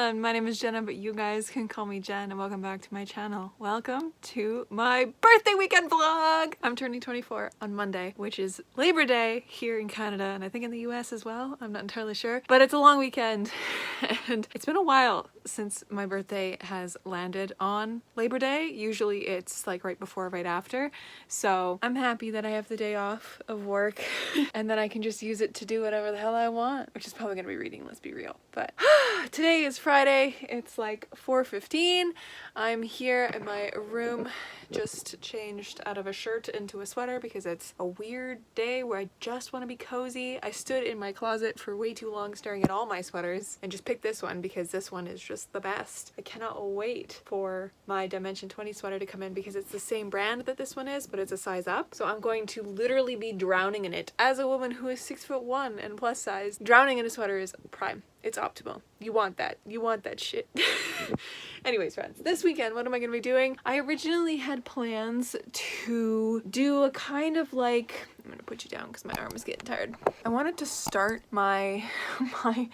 everyone, my name is Jenna, but you guys can call me Jen, and welcome back to my channel. Welcome to my birthday weekend vlog! I'm turning 24 on Monday, which is Labor Day here in Canada, and I think in the US as well. I'm not entirely sure, but it's a long weekend, and it's been a while since my birthday has landed on Labor Day. Usually it's like right before or right after, so I'm happy that I have the day off of work and then I can just use it to do whatever the hell I want, which is probably gonna be reading, let's be real. But today is Friday, it's like 4:15. I'm here in my room, just changed out of a shirt into a sweater because it's a weird day where I just want to be cozy. I stood in my closet for way too long staring at all my sweaters and just picked this one because this one is just the best. I cannot wait for my Dimension 20 sweater to come in because it's the same brand that this one is, but it's a size up. So I'm going to literally be drowning in it. As a woman who is 6'1" and plus size, drowning in a sweater is prime. It's optimal. You want that. You want that shit. Anyways, friends, this weekend, what am I going to be doing? I originally had plans to do a kind of like, I'm gonna put you down because my arm is getting tired. I wanted to start my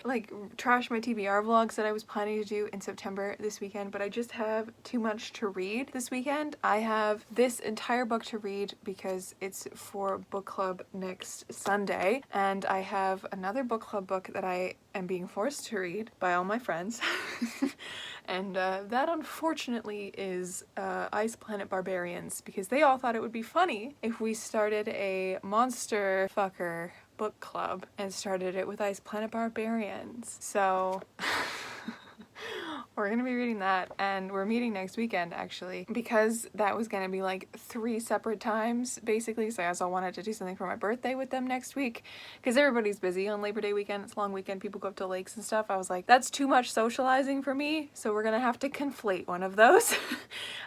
like trash my TBR vlogs that I was planning to do in September this weekend, but I just have too much to read this weekend. I have this entire book to read because it's for book club next Sunday, and I have another book club book that I am being forced to read by all my friends. And that unfortunately is Ice Planet Barbarians, because they all thought it would be funny if we started a monster fucker book club and started it with Ice Planet Barbarians. So we're gonna be reading that, and we're meeting next weekend actually, because that was gonna be like 3 separate times basically, so I also wanted to do something for my birthday with them next week because everybody's busy on Labor Day weekend. It's a long weekend, people go up to lakes and stuff. I was like, that's too much socializing for me, so we're gonna have to conflate one of those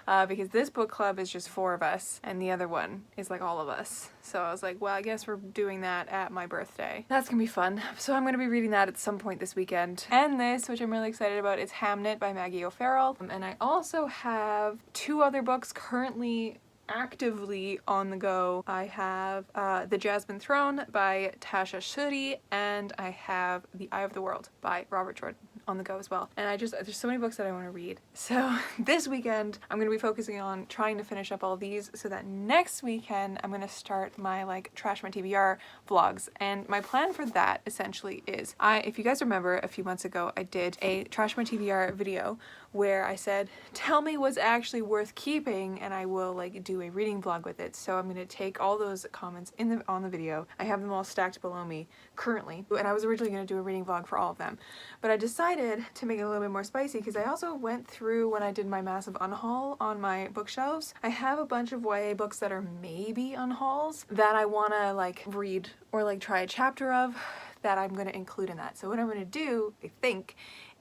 because this book club is just 4 of us and the other one is like all of us. So I was like, well, I guess we're doing that at my birthday. That's gonna be fun. So I'm gonna be reading that at some point this weekend. And this, which I'm really excited about, is Hamnet by Maggie O'Farrell. And I also have 2 other books currently actively on the go. I have The Jasmine Throne by Tasha Suri, and I have The Eye of the World by Robert Jordan on the go as well. And there's so many books that I want to read. So this weekend I'm going to be focusing on trying to finish up all these so that next weekend I'm going to start my like Trash My TBR vlogs. And my plan for that essentially is, if you guys remember a few months ago, I did a Trash My TBR video where I said, tell me what's actually worth keeping and I will like do a reading vlog with it. So I'm going to take all those comments on the video. I have them all stacked below me currently, and I was originally going to do a reading vlog for all of them, but I decided to make it a little bit more spicy because I also went through, when I did my massive unhaul on my bookshelves, I have a bunch of YA books that are maybe unhauls that I want to like read or like try a chapter of that I'm going to include in that. So what I'm going to do, I think,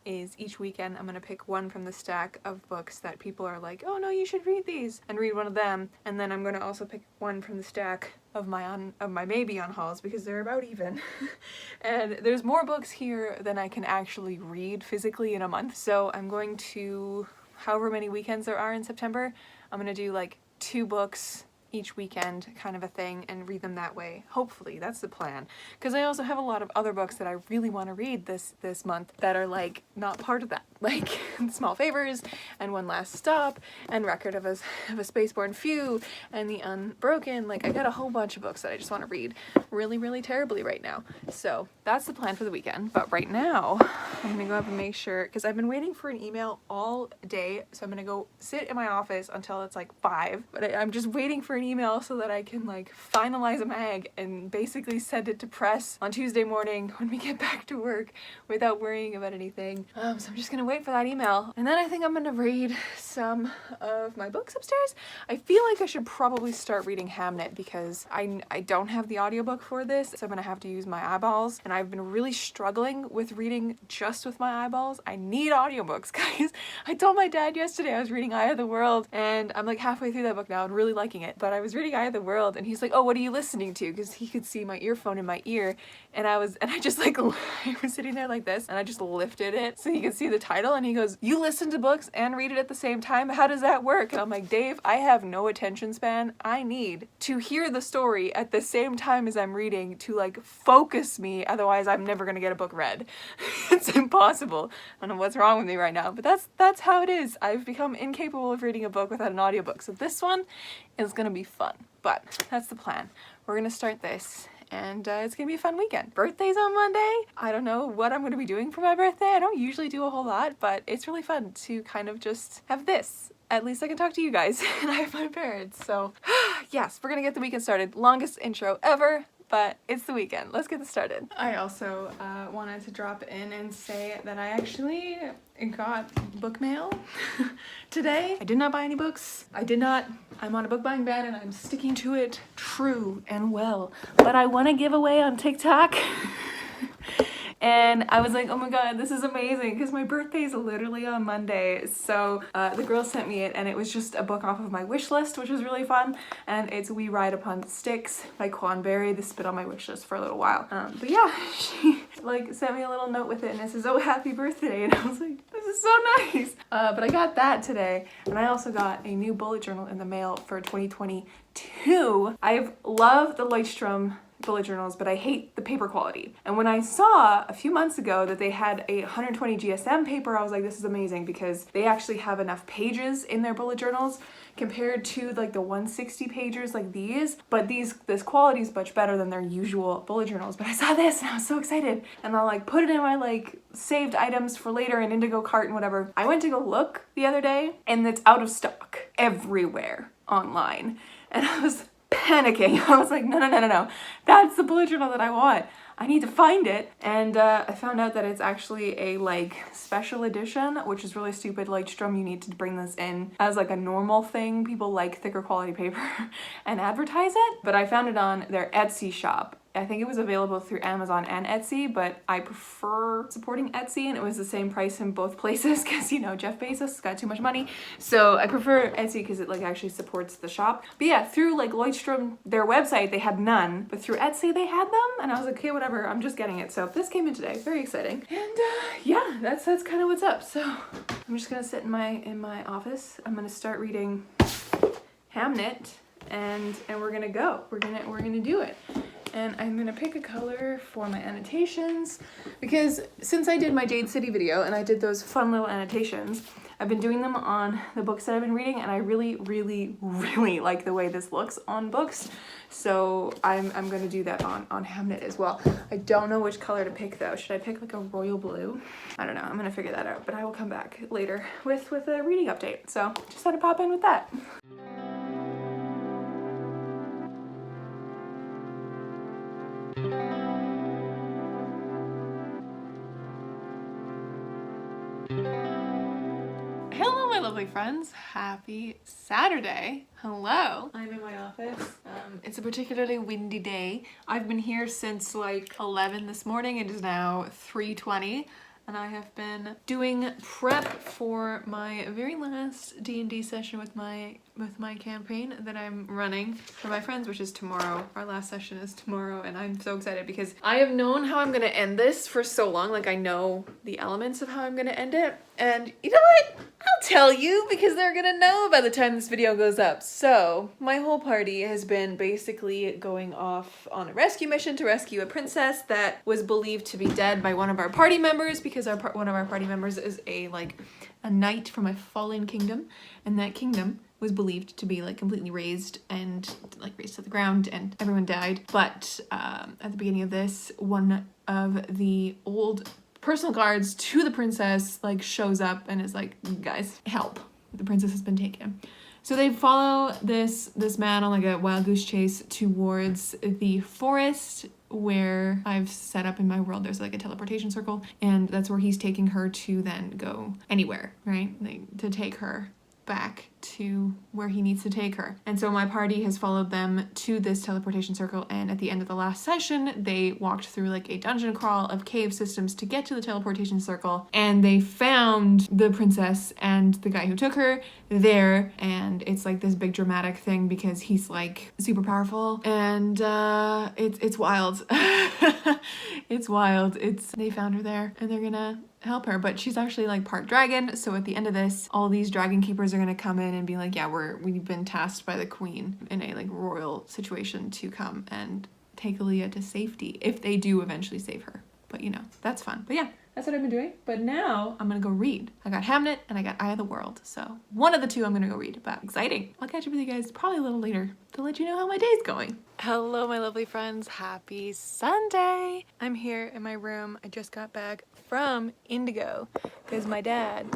is each weekend I'm gonna pick one from the stack of books that people are like, oh no, you should read these, and read one of them. And then I'm gonna also pick one from the stack of my maybe unhauls because they're about even. And there's more books here than I can actually read physically in a month. So I'm going to, however many weekends there are in September, I'm gonna do like 2 books each weekend kind of a thing and read them that way. Hopefully that's the plan, because I also have a lot of other books that I really want to read this month that are like not part of that, like Small Favors and One Last Stop and Record of a Spaceborne Few and The Unbroken. Like I got a whole bunch of books that I just want to read really terribly right now. So that's the plan for the weekend. But right now I'm gonna go up and make sure, because I've been waiting for an email all day, so I'm gonna go sit in my office until it's like 5, but I'm just waiting for an email so that I can like finalize a mag and basically send it to press on Tuesday morning when we get back to work without worrying about anything. So I'm just gonna wait for that email, and then I think I'm gonna read some of my books upstairs. I feel like I should probably start reading Hamnet because I don't have the audiobook for this, so I'm gonna have to use my eyeballs, and I've been really struggling with reading just with my eyeballs. I need audiobooks, guys. I told my dad yesterday I was reading Eye of the World, and I'm like halfway through that book now and really liking it, but but I was reading Eye of the World, and he's like, oh, what are you listening to? Because he could see my earphone in my ear, and I just like, I was sitting there like this, and I just lifted it so he could see the title, and he goes, you listen to books and read it at the same time? How does that work? And I'm like, Dave, I have no attention span. I need to hear the story at the same time as I'm reading to like focus me, otherwise I'm never gonna get a book read. It's impossible. I don't know what's wrong with me right now, but that's how it is. I've become incapable of reading a book without an audiobook, so this one is gonna be fun. But that's the plan. We're gonna start this, and it's gonna be a fun weekend. Birthday's on Monday. I don't know what I'm gonna be doing for my birthday. I don't usually do a whole lot, but it's really fun to kind of just have this. At least I can talk to you guys, and I have my parents, so yes, we're gonna get the weekend started. Longest intro ever, but it's the weekend. Let's get this started. I also wanted to drop in and say that I actually got book mail today. I did not buy any books. I'm on a book buying ban, and I'm sticking to it true and well. But I won a giveaway on TikTok. And I was like, oh my god, this is amazing, because my birthday is literally on Monday. So the girl sent me it, and it was just a book off of my wish list, which was really fun. And it's We Ride Upon Sticks by Quan Berry. This has been on my wish list for a little while. But yeah, she like sent me a little note with it, and it says, oh, happy birthday. And I was like, this is so nice. But I got that today, and I also got a new bullet journal in the mail for 2022. I've loved the Leuchtturm bullet journals, but I hate the paper quality. And when I saw a few months ago that they had a 120 GSM paper, I was like, this is amazing, because they actually have enough pages in their bullet journals compared to like the 160 pagers like these. But this quality is much better than their usual bullet journals. But I saw this and I was so excited, and I'll like put it in my like saved items for later in Indigo cart and whatever. I went to go look the other day, and it's out of stock everywhere online, and I was panicking. I was like, no. That's the bullet journal that I want. I need to find it. And I found out that it's actually a like special edition, which is really stupid. Like Strum, you need to bring this in as like a normal thing. People like thicker quality paper and advertise it. But I found it on their Etsy shop. I think it was available through Amazon and Etsy, but I prefer supporting Etsy, and it was the same price in both places because, you know, Jeff Bezos has got too much money. So I prefer Etsy because it like actually supports the shop. But yeah, through like Leuchtturm, their website, they had none, but through Etsy they had them, and I was like, okay, whatever, I'm just getting it. So this came in today, very exciting. And yeah, that's kind of what's up. So I'm just gonna sit in my office. I'm gonna start reading Hamnet, and we're gonna go. We're gonna do it. And I'm gonna pick a color for my annotations, because since I did my Jade City video and I did those fun little annotations, I've been doing them on the books that I've been reading, and I really like the way this looks on books. So I'm gonna do that on Hamnet as well. I don't know which color to pick though. Should I pick like a royal blue? I don't know, I'm gonna figure that out, but I will come back later with a reading update. So just had to pop in with that. Hello, my lovely friends. Happy Saturday. Hello. I'm in my office. It's a particularly windy day. I've been here since like 11 this morning. It is now 3:20. And I have been doing prep for my very last D&D session with my campaign that I'm running for my friends, which is tomorrow. Our last session is tomorrow, and I'm so excited because I have known how I'm gonna end this for so long. Like, I know the elements of how I'm gonna end it. And you know what? I'll tell you, because they're gonna know by the time this video goes up. So my whole party has been basically going off on a rescue mission to rescue a princess that was believed to be dead by one of our party members, because one of our party members is a knight from a fallen kingdom, and that kingdom was believed to be like completely razed to the ground, and everyone died. But at the beginning of this, one of the old personal guards to the princess like shows up and is like, guys, help, the princess has been taken. So they follow this man on like a wild goose chase towards the forest where I've set up in my world. There's like a teleportation circle, and that's where he's taking her to then go anywhere, right? Like, to take her back to where he needs to take her. And so my party has followed them to this teleportation circle, and at the end of the last session, they walked through like a dungeon crawl of cave systems to get to the teleportation circle, and they found the princess and the guy who took her there, and it's like this big dramatic thing because he's like super powerful, and it's wild. It's wild. They found her there, and they're gonna help her, but she's actually like part dragon, so at the end of this, all these dragon keepers are gonna come in and be like, yeah, we've been tasked by the queen in a like royal situation to come and take Aaliyah to safety, if they do eventually save her. But you know, that's fun. But yeah, that's what I've been doing. But now I'm gonna go read. I got Hamnet and I got Eye of the World, so one of the two I'm gonna go read, but exciting. I'll catch up with you guys probably a little later to let you know how my day's going. Hello, my lovely friends. Happy Sunday. I'm here in my room. I just got back from Indigo because my dad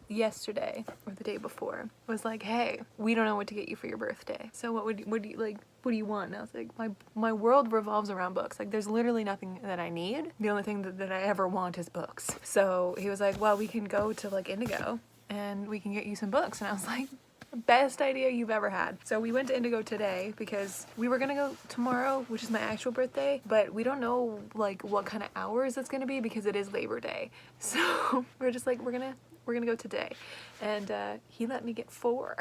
yesterday or the day before was like, hey, we don't know what to get you for your birthday, so what do you want? And I was like, my world revolves around books. Like, there's literally nothing that I need. The only thing that I ever want is books. So he was like, well, we can go to like Indigo and we can get you some books. And I was like, best idea you've ever had. So we went to Indigo today because we were gonna go tomorrow, which is my actual birthday, but we don't know like what kind of hours it's gonna be because it is Labor Day. So we're just like, we're gonna go today. And he let me get 4.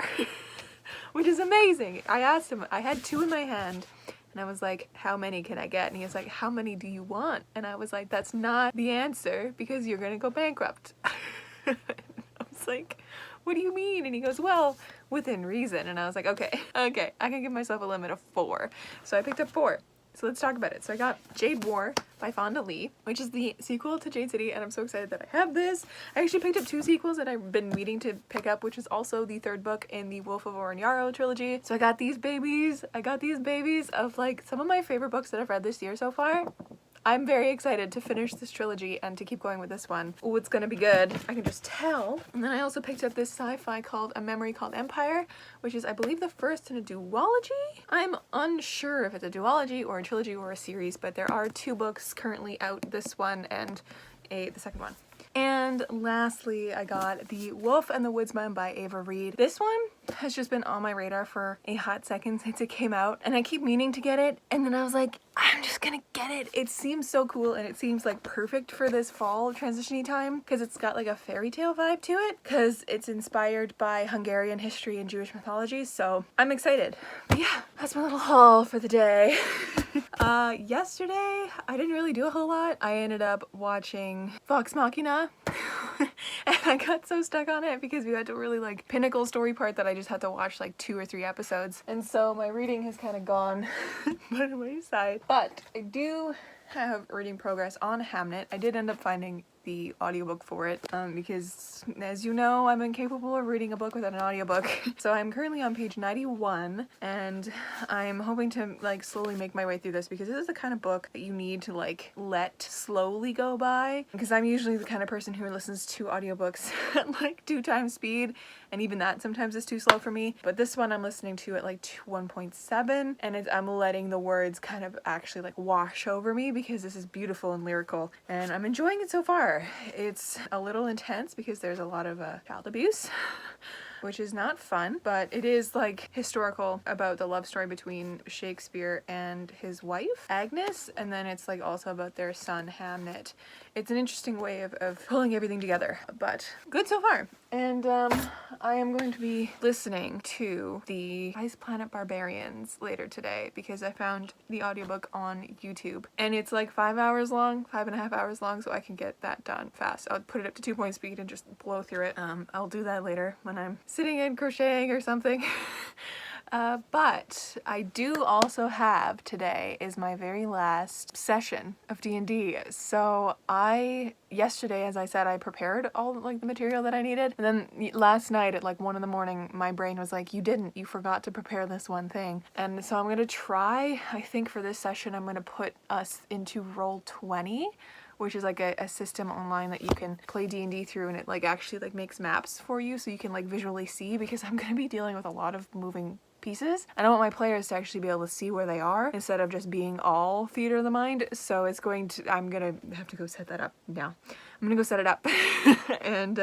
Which is amazing. I asked him, I had 2 in my hand, and I was like, how many can I get? And he was like, how many do you want? And I was like, that's not the answer because you're gonna go bankrupt. I was like, what do you mean? And he goes, well, within reason. And I was like, okay, I can give myself a limit of 4. So I picked up 4. So let's talk about it. So I got Jade War by Fonda Lee, which is the sequel to Jade City, and I'm so excited that I have this. I actually picked up 2 sequels that I've been meaning to pick up, which is also the 3rd book in the Wolf of Oranyaro trilogy. So I got these babies. Of like some of my favorite books that I've read this year so far. I'm very excited to finish this trilogy and to keep going with this one. Oh, it's gonna be good. I can just tell. And then I also picked up this sci-fi called A Memory Called Empire, which is, I believe, the first in a duology? I'm unsure if it's a duology or a trilogy or a series, but there are 2 books currently out, this one and the second one. And lastly, I got The Wolf and the Woodsman by Ava Reed. This one has just been on my radar for a hot second since it came out, and I keep meaning to get it, and then I was like, I'm just gonna get it. It seems so cool, and it seems like perfect for this fall transition-y time because it's got like a fairy tale vibe to it because it's inspired by Hungarian history and Jewish mythology, so I'm excited. But yeah, that's my little haul for the day. Yesterday, I didn't really do a whole lot. I ended up watching Vox Machina, and I got so stuck on it because we got to really like pinnacle story part that I just had to watch like 2 or 3 episodes, and so my reading has kind of gone by the wayside. But I do have reading progress on Hamnet. I did end up finding the audiobook for it because, as you know, I'm incapable of reading a book without an audiobook. So I'm currently on page 91, and I'm hoping to like slowly make my way through this because this is the kind of book that you need to like let slowly go by, because I'm usually the kind of person who listens to audiobooks at like 2 times speed, and even that sometimes is too slow for me. But this one I'm listening to at like 1.7, and I'm letting the words kind of actually like wash over me because this is beautiful and lyrical, and I'm enjoying it so far. It's a little intense because there's a lot of child abuse, which is not fun, but it is like historical about the love story between Shakespeare and his wife, Agnes, and then it's like also about their son, Hamnet. It's an interesting way of pulling everything together, but good so far. And I am going to be listening to the Ice Planet Barbarians later today because I found the audiobook on YouTube, and it's like 5.5 hours long, so I can get that done fast. I'll put it up to 2 point speed and just blow through it. I'll do that later when I'm sitting and crocheting or something. But I do also have today is my very last session of D&D. So yesterday, as I said, I prepared all like the material that I needed. And then last night at like 1 a.m, my brain was like, you forgot to prepare this one thing. And so I'm going to try, I think for this session, I'm going to put us into Roll20, which is like a system online that you can play D&D through, and it like actually like makes maps for you so you can like visually see, because I'm going to be dealing with a lot of moving pieces. I don't want my players to actually be able to see where they are instead of just being all theater of the mind. So I'm gonna have to go set that up now. I'm gonna go set it up. and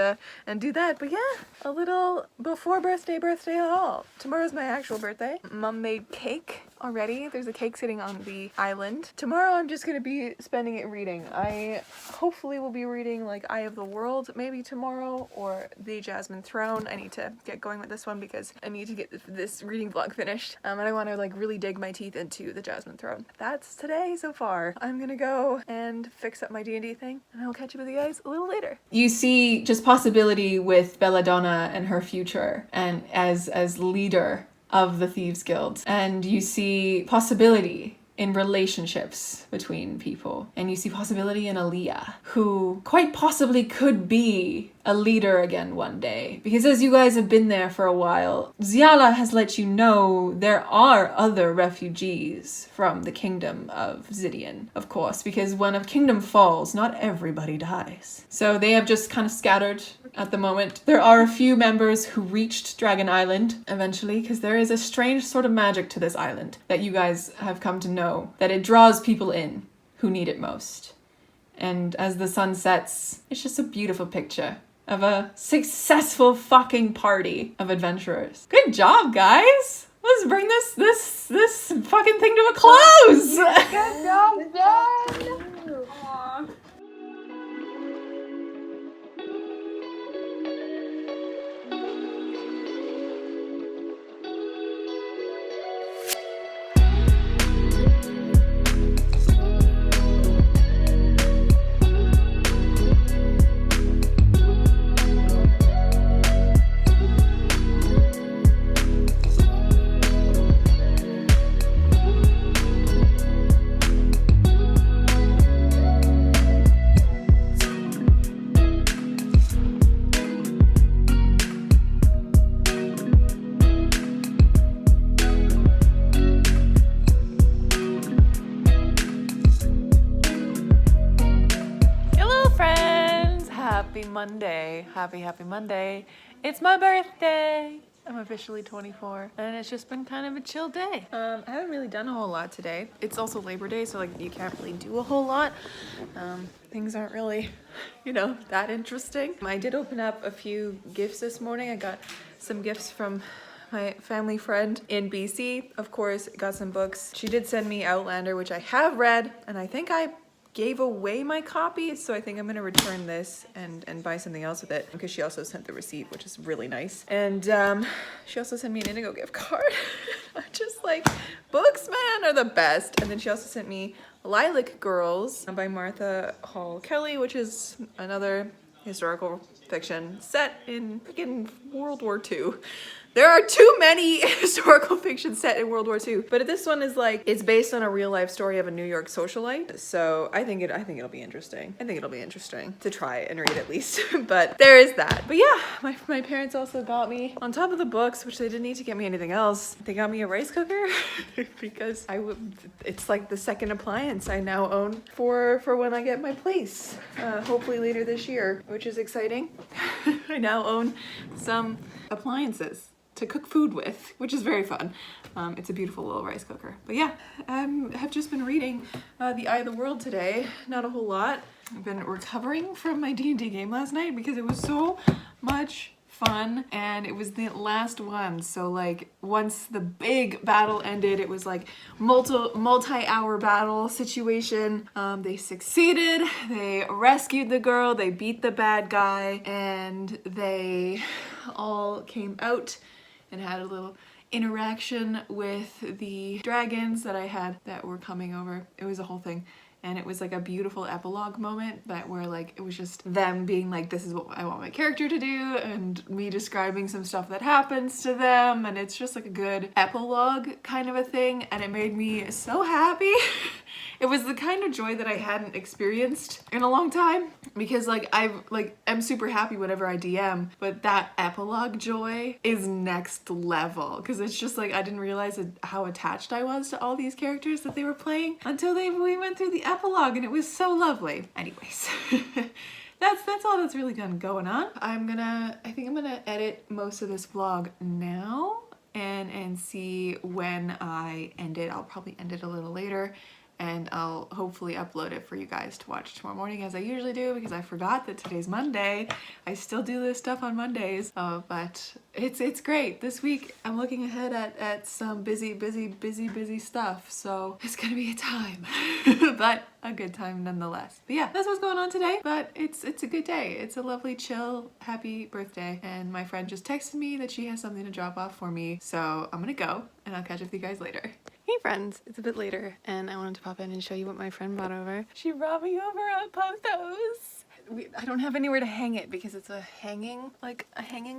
do that. But yeah, a little before birthday haul. Tomorrow's my actual birthday. Mom made cake already. There's a cake sitting on the island. Tomorrow I'm just gonna be spending it reading. I hopefully will be reading like Eye of the World maybe tomorrow, or The Jasmine Throne. I need to get going with this one because I need to get this reading vlog finished. And I want to like really dig my teeth into The Jasmine Throne. That's today so far. I'm gonna go and fix up my D&D thing, and I'll catch up with you guys a little later. You see just possibility with Belladonna and her future, and as leader of the Thieves Guild, and you see possibility in relationships between people, and you see possibility in Aaliyah, who quite possibly could be a leader again one day. Because as you guys have been there for a while, Ziala has let you know there are other refugees from the kingdom of Zidian, of course, because when a kingdom falls, not everybody dies. So they have just kind of scattered at the moment. There are a few members who reached Dragon Island eventually, because there is a strange sort of magic to this island that you guys have come to know, that it draws people in who need it most. And as the sun sets, it's just a beautiful picture of a successful fucking party of adventurers. Good job, guys! Let's bring this fucking thing to a close! Good job, Jen! Aww. Happy Monday. It's my birthday. I'm officially 24, and it's just been kind of a chill day. I haven't really done a whole lot today. It's also Labor Day, so like you can't really do a whole lot. Things aren't really, that interesting. I did open up a few gifts this morning. I got some gifts from my family friend in BC. Of course, got some books. She did send me Outlander, which I have read, and I think I gave away my copy, so I think I'm gonna return this and buy something else with it, because she also sent the receipt, which is really nice. And she also sent me an Indigo gift card. I'm just like, books, man, are the best. And then she also sent me Lilac Girls by Martha Hall Kelly, which is another historical fiction set in freaking World War II. There are too many historical fiction set in World War II, but this one is like, it's based on a real life story of a New York socialite. So I think it'll be interesting. I think it'll be interesting to try and read at least. But there is that. But yeah, my parents also got me, on top of the books, which they didn't need to get me anything else, they got me a rice cooker because it's like the second appliance I now own for when I get my place, hopefully later this year, which is exciting. I now own some appliances to cook food with, which is very fun. It's a beautiful little rice cooker. But yeah, have just been reading The Eye of the World today. Not a whole lot. I've been recovering from my D&D game last night because it was so much fun, and it was the last one. So like once the big battle ended, it was like multi-hour battle situation. They succeeded, they rescued the girl, they beat the bad guy, and they all came out and had a little interaction with the dragons that I had that were coming over. It was a whole thing. And it was like a beautiful epilogue moment that where like it was just them being like, this is what I want my character to do, and me describing some stuff that happens to them, and it's just like a good epilogue kind of a thing, and it made me so happy. It was the kind of joy that I hadn't experienced in a long time, because like I'm super happy whenever I DM, but that epilogue joy is next level, because it's just like I didn't realize how attached I was to all these characters that they were playing until we went through the epilogue, and it was so lovely. Anyways. That's all that's really going on. I think I'm gonna edit most of this vlog now and see when I end it. I'll probably end it a little later and I'll hopefully upload it for you guys to watch tomorrow morning as I usually do, because I forgot that today's Monday. I still do this stuff on Mondays, but it's great. This week I'm looking ahead at some busy stuff, so it's gonna be a time, but a good time nonetheless. But yeah, that's what's going on today, but it's a good day. It's a lovely, chill, happy birthday, and my friend just texted me that she has something to drop off for me, so I'm gonna go, and I'll catch up with you guys later. Hey friends, it's a bit later, and I wanted to pop in and show you what my friend brought over. She brought me over a pothos. I don't have anywhere to hang it because it's a hanging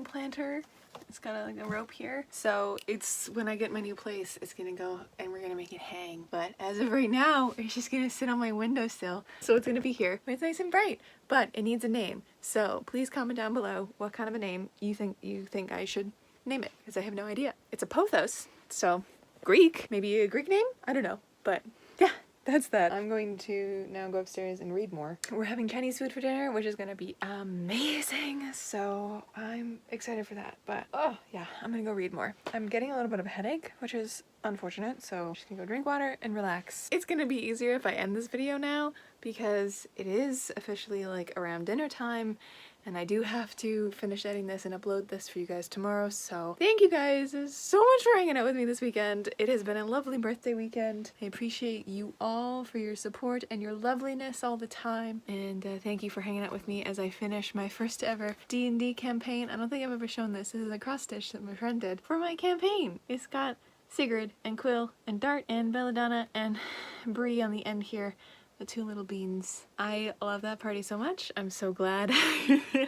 planter. It's got like a rope here. So it's, when I get my new place, it's gonna go and we're gonna make it hang. But as of right now, it's just gonna sit on my windowsill. So it's gonna be here. It's nice and bright, but it needs a name. So please comment down below what kind of a name you think I should name it, because I have no idea. It's a pothos, so Greek, maybe a Greek name? I don't know, but yeah. That's that. I'm going to now go upstairs and read more. We're having Chinese food for dinner, which is gonna be amazing. So I'm excited for that. But oh yeah, I'm gonna go read more. I'm getting a little bit of a headache, which is unfortunate. So I'm just gonna go drink water and relax. It's gonna be easier if I end this video now because it is officially like around dinner time. And I do have to finish editing this and upload this for you guys tomorrow. So thank you guys so much for hanging out with me this weekend. It has been a lovely birthday weekend. I appreciate you all for your support and your loveliness all the time. And thank you for hanging out with me as I finish my first ever D&D campaign. I don't think I've ever shown this. This is a cross stitch that my friend did for my campaign. It's got Sigrid and Quill and Dart and Belladonna and Bree on the end here. The two little beans. I love that party so much. I'm so glad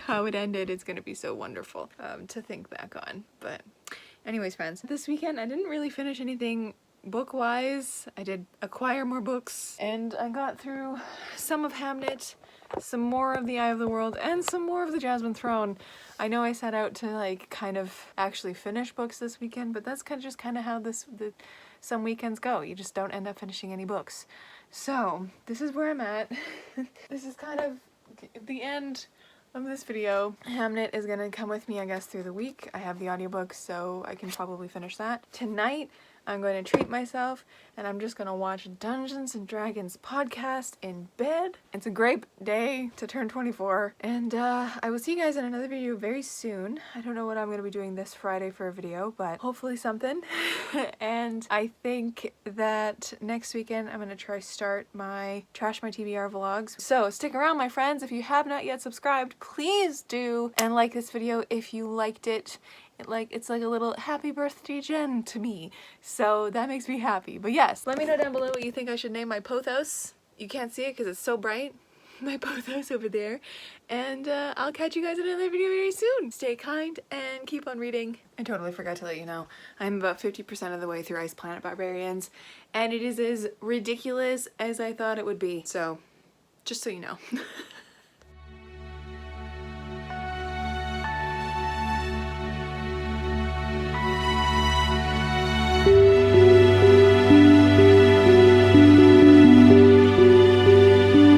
how it ended. It's gonna be so wonderful to think back on. But anyways, friends, this weekend I didn't really finish anything book-wise. I did acquire more books, and I got through some of Hamnet, some more of The Eye of the World, and some more of The Jasmine Throne. I know I set out to like kind of actually finish books this weekend, but that's just kind of how some weekends go. You just don't end up finishing any books. So this is where I'm at. This is kind of the end of this video. Hamnet is gonna come with me, I guess, through the week. I have the audiobook, so I can probably finish that. Tonight, I'm going to treat myself, and I'm just gonna watch Dungeons and Dragons podcast in bed. It's a great day to turn 24, and I will see you guys in another video very soon. I don't know what I'm gonna be doing this Friday for a video, but hopefully something. And I think that next weekend I'm gonna try start my Trash My TBR vlogs. So stick around, my friends. If you have not yet subscribed, please do, and like this video if you liked it. It's like a little happy birthday Jen to me, so that makes me happy. But yes, let me know down below what you think I should name my pothos. You can't see it because it's so bright. My pothos over there. And I'll catch you guys in another video very soon. Stay kind and keep on reading. I totally forgot to let you know, I'm about 50% of the way through Ice Planet Barbarians, and it is as ridiculous as I thought it would be. So, just so you know.